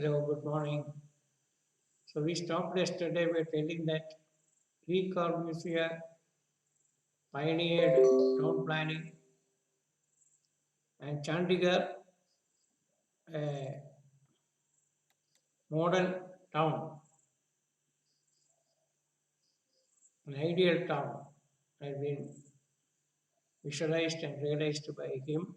Hello, good morning. So we stopped yesterday by telling that Le Corbusier pioneered town planning and Chandigarh, a modern town, an ideal town, has been visualized and realized by him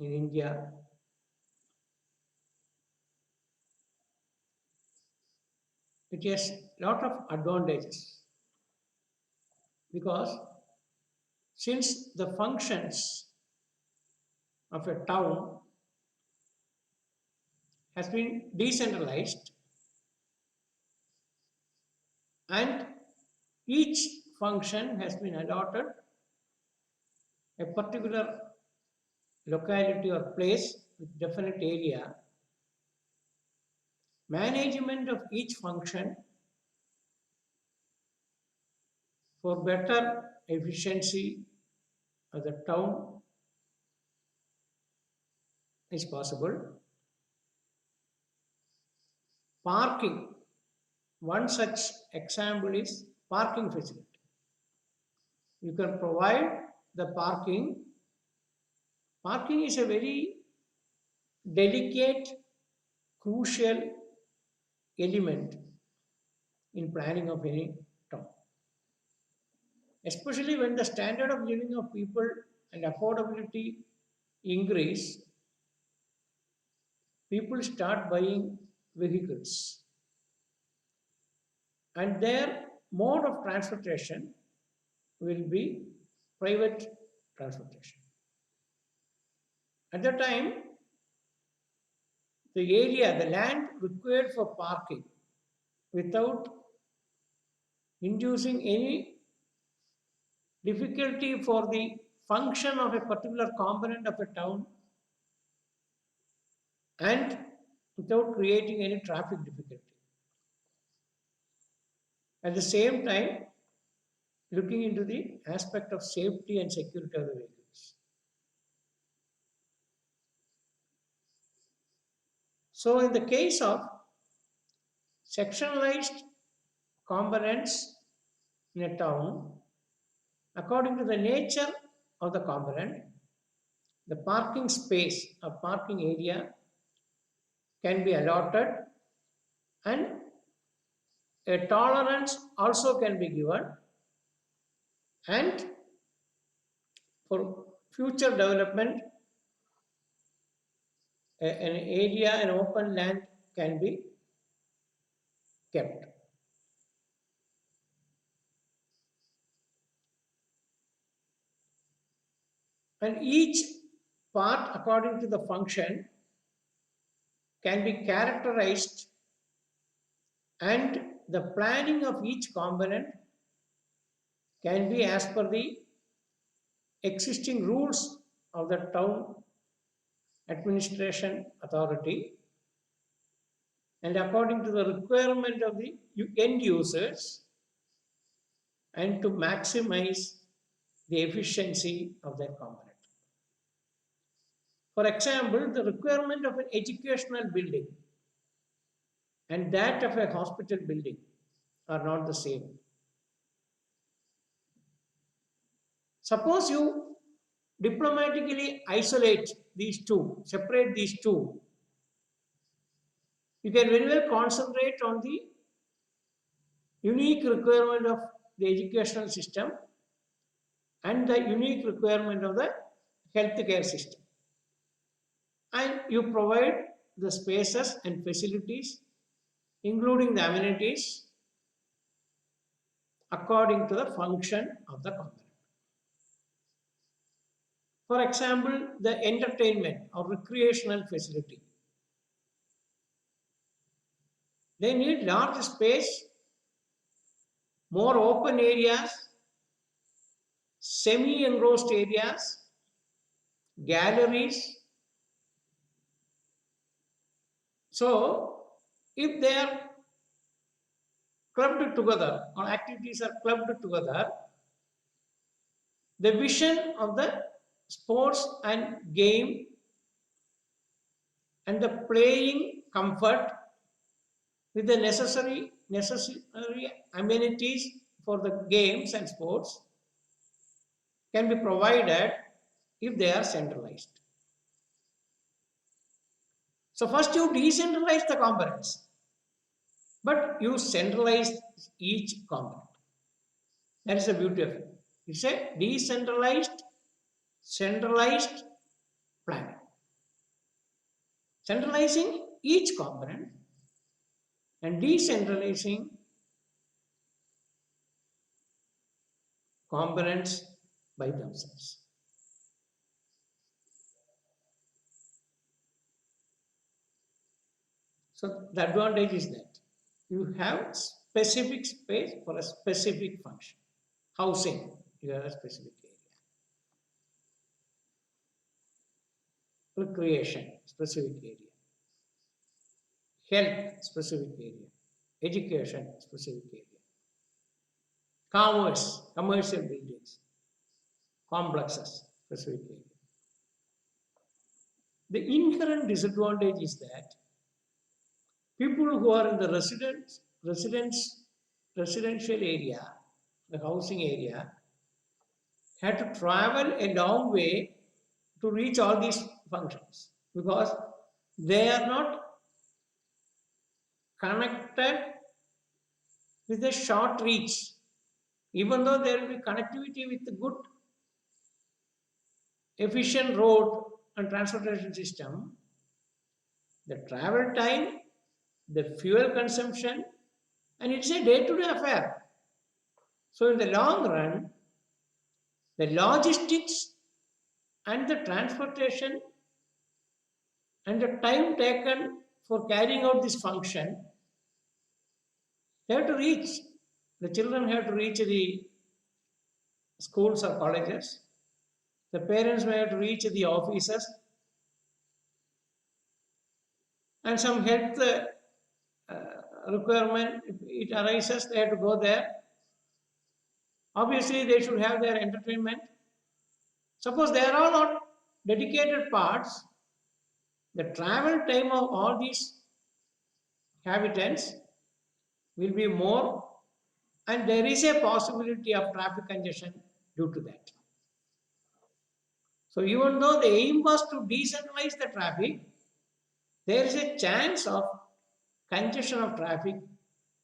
in India. It has a lot of advantages because since the functions of a town has been decentralized and each function has been allotted a particular locality or place with definite area, management of each function for better efficiency of the town is possible. Parking, one such example is parking facility. You can provide the parking. Parking is a very delicate, crucial element in planning of any town, especially when the standard of living of people and affordability increase. People start buying vehicles and their mode of transportation will be private transportation. At the time, the area, the land required for parking without inducing any difficulty for the function of a particular component of a town and without creating any traffic difficulty. At the same time, looking into the aspect of safety and security of the vehicles. So, in the case of sectionalized components in a town, according to the nature of the component, the parking space or parking area can be allotted and a tolerance also can be given, and for future development an area, an open land can be kept. And each part according to the function can be characterized and the planning of each component can be as per the existing rules of the town administration authority and according to the requirement of the end users and to maximize the efficiency of their component. For example, the requirement of an educational building and that of a hospital building are not the same. Suppose you diplomatically isolate these two, separate these two, you can very well concentrate on the unique requirement of the educational system and the unique requirement of the healthcare system. And you provide the spaces and facilities, including the amenities, according to the function of the component. For example, the entertainment or recreational facility. They need large space, more open areas, semi-engrossed areas, galleries. So, if they are clubbed together or activities are clubbed together, the vision of the sports and game and the playing comfort with the necessary amenities for the games and sports can be provided if they are centralized. So first you decentralize the components, but you centralize each component. That is the beauty of it. It's a decentralized, centralized planning. Centralizing each component and decentralizing components by themselves. So the advantage is that you have specific space for a specific function. Housing, you have a specific area. Recreation, specific area. Health, specific area. Education, specific area. Commerce, commercial buildings. Complexes, specific area. The inherent disadvantage is that people who are in the residential area, the housing area, had to travel a long way to reach all these functions because they are not connected with a short reach. Even though there will be connectivity with the good, efficient road and transportation system, the travel time, the fuel consumption, and it's a day-to-day affair. So in the long run, the logistics and the transportation and the time taken for carrying out this function, they have to reach, the children have to reach the schools or colleges, the parents may have to reach the offices, and some health requirement, if it arises, they have to go there. Obviously, they should have their entertainment. Suppose they are all not dedicated parts, the travel time of all these habitants will be more, and there is a possibility of traffic congestion due to that. So even though the aim was to decentralize the traffic, there is a chance of congestion of traffic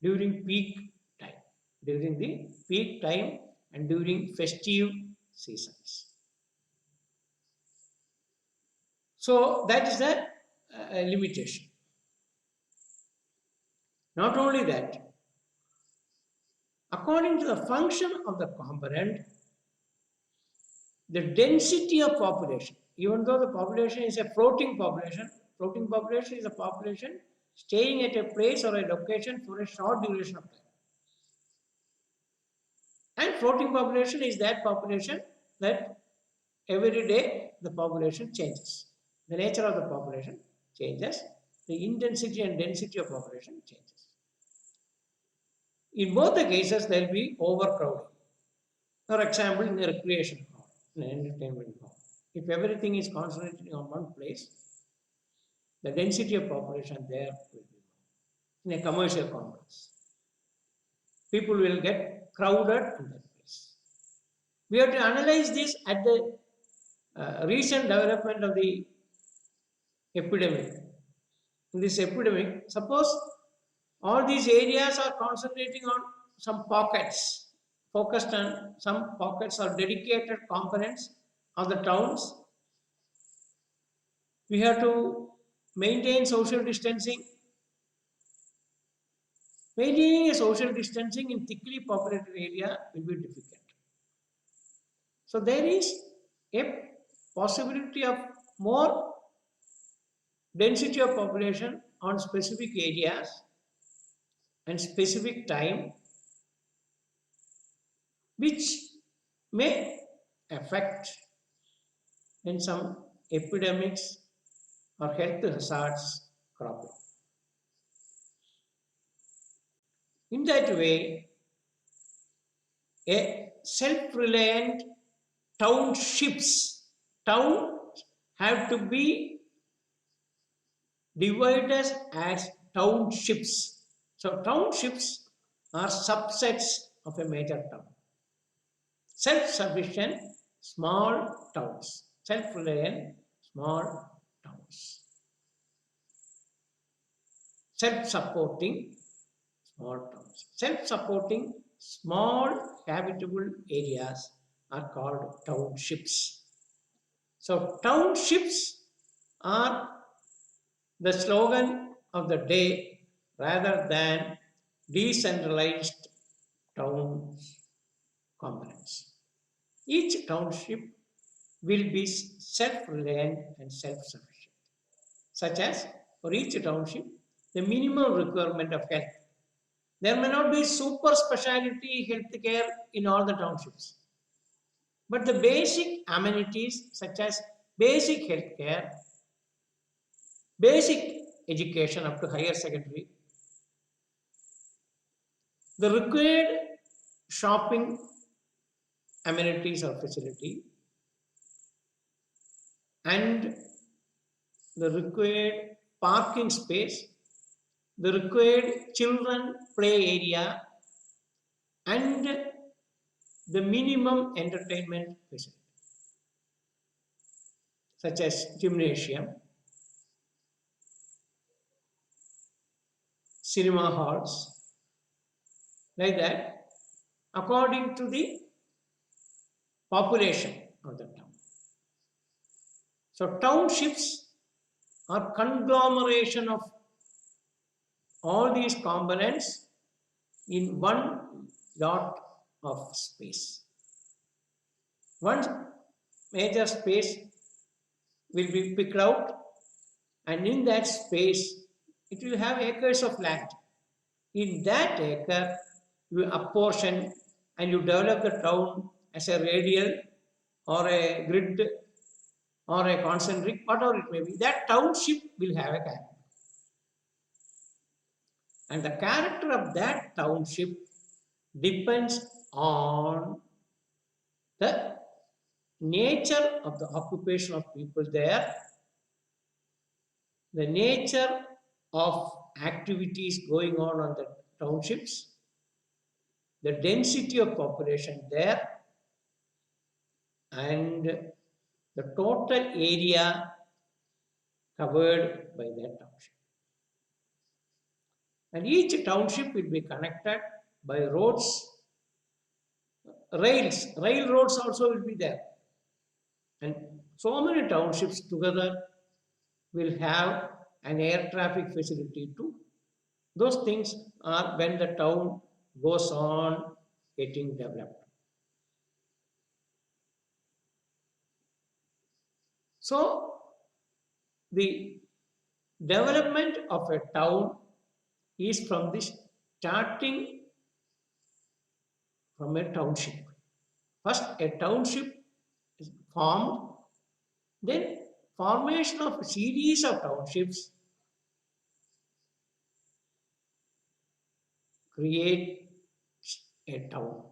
during peak time, during the peak time and during festive seasons. So that is the limitation. Not only that, according to the function of the component, the density of population, even though the population is a floating population is a population staying at a place or a location for a short duration of time. And floating population is that population that every day the population changes. The nature of the population changes. The intensity and density of population changes. In both the cases, there will be overcrowding. For example, in a recreation hall, in an entertainment hall, if everything is concentrated on one place, the density of population there will be more. In a commercial complex, people will get crowded in that place. We have to analyze this at the recent development of the epidemic. In this epidemic, suppose all these areas are concentrating on some pockets, focused on some pockets or dedicated components of the towns. We have to maintain social distancing. Maintaining a social distancing in thickly populated area will be difficult. So there is a possibility of more density of population on specific areas and specific time, which may affect when some epidemics or health hazards crop up. In that way, a self-reliant towns have to be divided as townships. So townships are subsets of a major town. Self-sufficient small towns. Self-reliant small towns. Self-supporting small towns. Self-supporting small habitable areas are called townships. So townships are the slogan of the day rather than decentralized town components. Each township will be self-reliant and self-sufficient, such as for each township, the minimum requirement of health. There may not be super specialty health care in all the townships, but the basic amenities such as basic health care, basic education up to higher secondary, the required shopping amenities or facility, and the required parking space, the required children play area, and the minimum entertainment facility, such as gymnasium, cinema halls, like that, according to the population of the town. So townships are conglomeration of all these components in one lot of space. One major space will be picked out, and in that space it will have acres of land. In that acre you apportion and you develop the town as a radial or a grid or a concentric, whatever it may be. That township will have a character, and the character of that township depends on the nature of the occupation of people there, the nature of activities going on the townships, the density of population there, and the total area covered by that township. And each township will be connected by roads, railroads also will be there. And so many townships together will have an air traffic facility too. Those things are when the town goes on getting developed. So the development of a town is from the starting from a township. First, a township is formed, then formation of a series of townships create a town,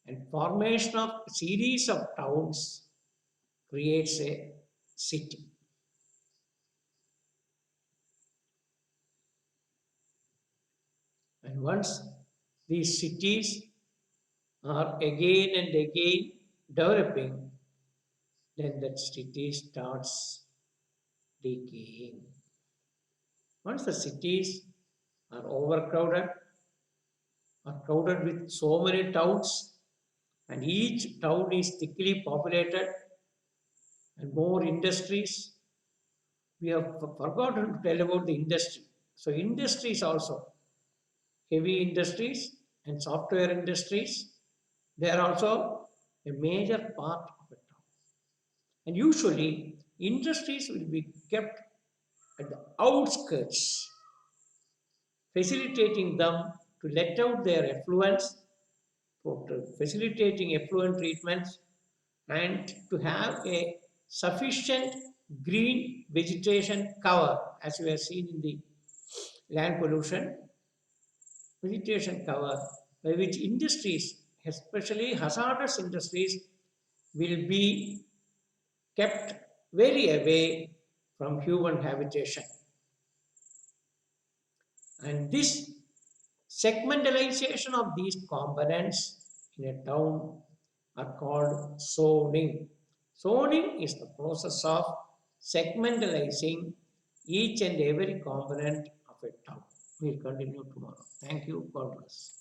and formation of a series of towns creates a city. And once these cities are again and again developing, then that city starts decaying. Once the cities are overcrowded, are crowded with so many towns, and each town is thickly populated and more industries. We have forgotten to tell about the industry. So industries also, heavy industries and software industries, they are also a major part of a town. And usually industries will be kept at the outskirts, facilitating them to let out their effluents, for facilitating effluent treatments, and to have a sufficient green vegetation cover, as we have seen in the land pollution, vegetation cover by which industries, especially hazardous industries, will be kept very away from human habitation. And this segmentalization of these components in a town are called zoning. Zoning is the process of segmentalizing each and every component of a town. We'll continue tomorrow. Thank you. God bless.